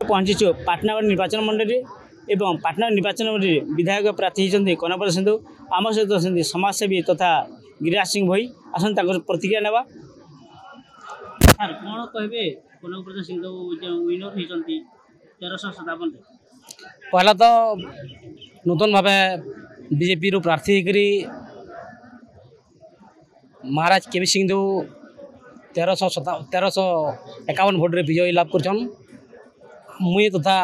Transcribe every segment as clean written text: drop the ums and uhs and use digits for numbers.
पहुंचीचु पाटनागढ़ निर्वाचन मंडली एवं पाटना निर्वाचन मंडली विधायक प्रार्थी होती कनकवर सिंधु आम सहित अच्छा समाजसेवी तथा गिरिराज सिंह भई आसन प्रतिक्रिया नेबा कौन कहे कनकवर सिंधु विनर होती 1357 पहला तो नूतन भाव बीजेपी रु प्रार्थी करी महाराज केवी सिंधु 1351 भोट रे विजय लाभ कर मुई तथा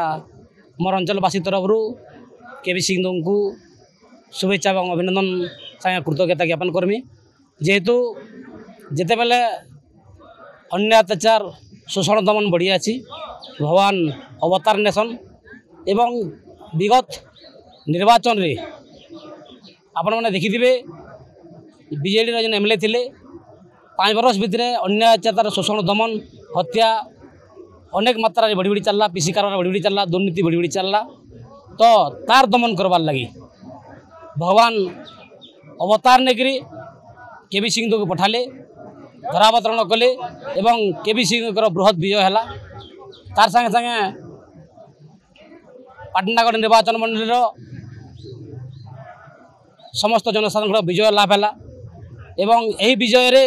मोर अंचलवासी तरफ केवी सिंधु को शुभेच्छा और अभिनंदन सागे कृतज्ञता ज्ञापन करमी जेहेतु जिते बेले अन्य अत्याचार शोषण दमन बढ़िया अच्छी भगवान अवतार नेसन एवं विगत निर्वाचन रे आपण मैंने देखिथे बीजेडी जेन एमएलए थिले 5 वर्ष भितर अन्य अत्याचार शोषण दमन हत्या अनेक मात्रा बढ़ी बढ़ी चलला पीसी कारबार बढ़ी बढ़ी चलला दुर्नीति बढ़ी बढ़ी चलला तो तार दमन करवार लगी भगवान अवतार नेकरी केवी सिंधु को पठाले धरावतरण कले एवं केवी सिंह बृहत विजय है तार संगे संगे पाटनागढ़ निर्वाचन मंडल समस्त जनसाधारण विजय लाभ है एवं यही विजय रे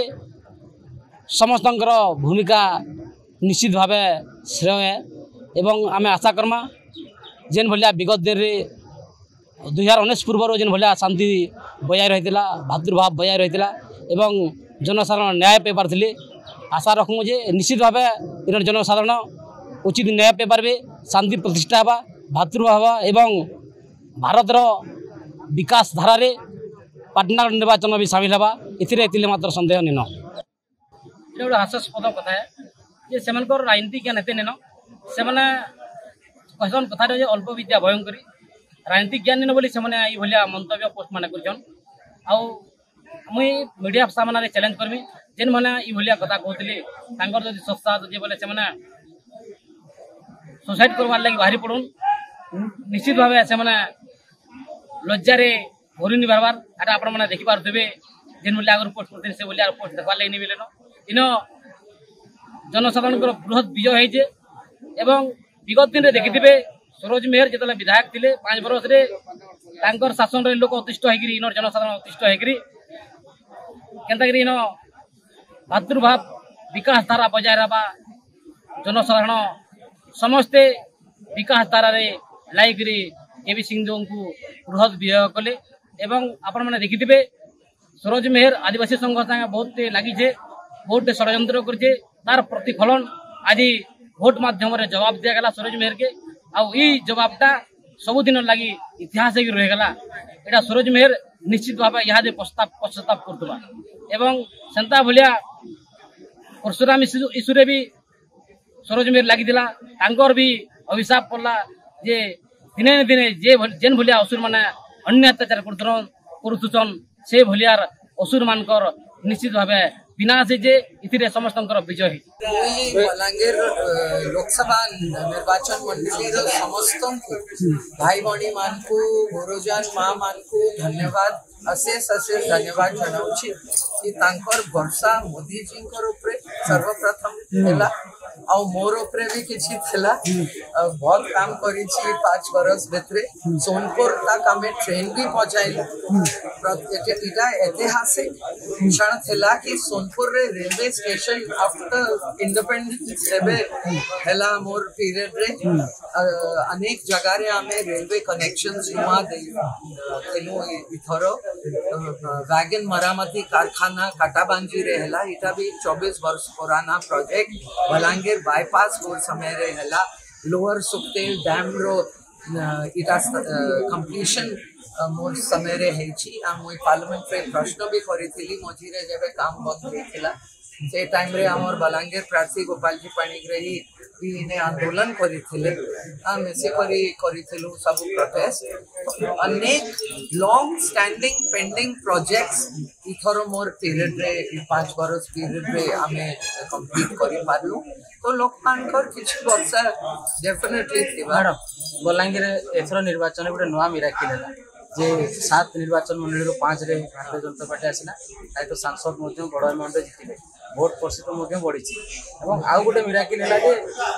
समस्त भूमिका निश्चित भाव श्रेय है एवं आम आशा करमा जेन भलिया विगत दिन में 2019 पूर्व जेन भलिया शांति बजाय रही भातृभाव बजाय रही एवं जनसाधारण न्याय पे पार्थिले आशा रखूँ जे निश्चित भाव इन जनसाधारण उचित न्याय पे पारे शांति प्रतिष्ठा हवा भातृभाव एवं भारतर विकास धारा पाटनागढ़ निर्वाचन भी सामिल हवा इतिले मात्र संदेह निन ये गोटे हास्यास्पद कथा है जे से राजनीति ज्ञान एते निन से कहसन कथा अल्प विद्या भयंकरी राजनीतिक ज्ञान निन बोली से मंतव्य पोस्ट मान कर मुई मीडिया सामने चैलेंज करमी जेन मैंने ये कथा कहते जब संस्था जी बोले से सुसाइड करवार लगे बाहरी पड़न निश्चित भाव से लज्जारे भरी नहीं बारबार एटा आपण मैंने देखिपे जेन बोले आगर पोस्ट करते से बोले पोस्ट देखवार लगे नहीं मिलेन इन जनसाधारण बृहत विजय है एवं विगत दिन में देखिथे सरोज मेहर जो विधायक थे 5 वर्ष रे शासन रे लोक अतिष्ठ होकर इन जनसाधारण अतिष्ठ होकर केनतागिरी इन भातृभाव विकास धारा बजाय रहा जनसाधारण समस्ते विकास धारा लाइकरी केवी सिंधु को बृहत विजय कले एवं आपण मैंने देखिथे सरोज मेहर आदिवासी संघ संगे बहुत लगी बहुत षड्यंत्र कर तार प्रतिफलन आज भोट माध्यम जवाब दिगला सरोज मेहर के आई जवाबटा सबुदिन लगी इतिहास रहीगला यहाँ सरोज मेहर निश्चित भाव यहाँ पश्चाताप करथबा एवं सेंता भलिया परशुराम इशू भी सरोज मेहर लगी भी अभिशाप पड़ला जे दिने दिने जेन भलिया असुर माने अन्य अत्याचार करुन से भलियार असुर मानकर निश्चित भाव विनाश है इतिरे समस्त विजय बलांगीर लोकसभा निर्वाचन मंडली समस्त भाई भौणी मान को गुरुजन माँ मान को धन्यवाद अशेष अशेष धन्यवाद जनाऊँगी कि तांकर वर्षा मोदी जी सर्वप्रथम है आ मोर उपरे भी किसी थिला बहुत काम करी 5 वर्ष भितर सोनपुर तक आम ट्रेन भी पहुंचाइलु ऐतिहासिक क्षण थिला कि सोनपुर रे रेलवे स्टेशन आफ्टर इंडिपेंडेंस है मोर पीरियड रे अनेक जगह रे आम रेलवे कनेक्शंस नुआ देलु इथर वैगन मरामती कारखाना काटाबांजी रे हैला इटा भी 24 वर्ष पुराना प्रोजेक्ट बलांगीर बाईपास मोर समय रे हैला लोअर सुखतेल डैम रो इटा कंप्लीशन मोर समय रे हेछि आ मोई पार्लियामेंट रे प्रश्न भी करिथिली मझी रे जेबे काम बंद हेथिला से टाइम रे हमर बलांगीर प्रार्थी गोपाल जी पाणिग्राही भी इने आंदोलन करिथिले आ मेसे करिथिलु सब प्रोटेस्ट अनेक long standing pending projects either more period रे 5 वर्ष पीरियड रे आमे कंप्लीट करि पारलु तो लोक मानकर किछ वर्ष डेफिनेटली थिबा बलांगीर एथर निर्वाचन गोटे नुआ मिराकिल है जे 7 निर्वाचन मंडली 5 रे भारतीय जनता पार्टी आसला तो सांसद बड़ अमाउंट जीतिले भोट प्रतिशत बढ़ी आउ गोटे मिराकिल है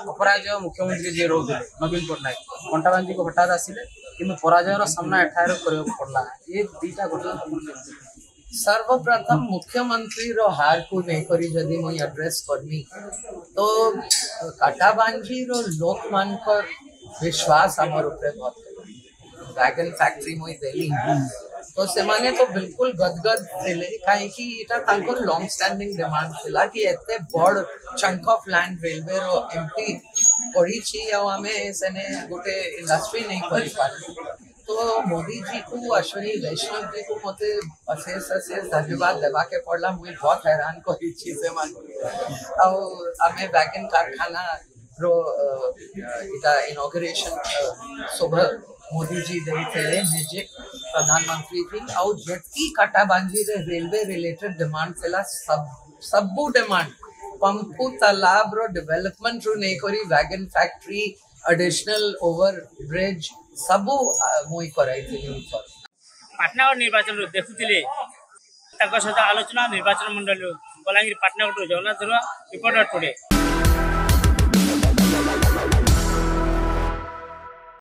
अपराजय मुख्यमंत्री जी रोते नवीन पट्टनायक कंटा बांजी को हठात आसिले कि पराजयर सामना एठार पड़ा ये दीटा घटना सर्वप्रथम मुख्यमंत्री रो हार को नहीं जदि मुई एड्रेस करमी तो काटाबांजी रो लोक मानकर विश्वास हमर ऊपर बहुत वैगन फैक्ट्री मुई देली तो से माने तो बिल्कुल गदगद थिले काहे कि इटा तांकर लॉन्ग स्टैंडिंग डिमांड थिला कि एते बड़ चंक ऑफ लैंड रेलवे रो एमपी पड़ी छी या हमें सेने गोटे इंडस्ट्री नहीं करि पाली तो मोदी जी को अश्विनी वैष्णव जी को मते अशेष धन्यवाद देवा के पड़ला मुझे बहुत हैरान करी चीज से मान आमे वैगन कारखाना रो इटा इनॉग्रेशन सुबह मोदी जी दे थे निजे प्रधानमंत्री जी और जटकी काटाबांजी रे रेलवे रिलेटेड डिमांड थिला सबू डिमांड पंपू तालाब रो डेवलपमेंट रो नहीं करी wagon factory additional over bridge सबू मुई कराई थी पाटनागढ़ निर्वाचन देखुले सहित आलोचना निर्वाचन मंडल बलांगीर पाटनागढ़ जगन्नाथ रिपोर्टर टुडे।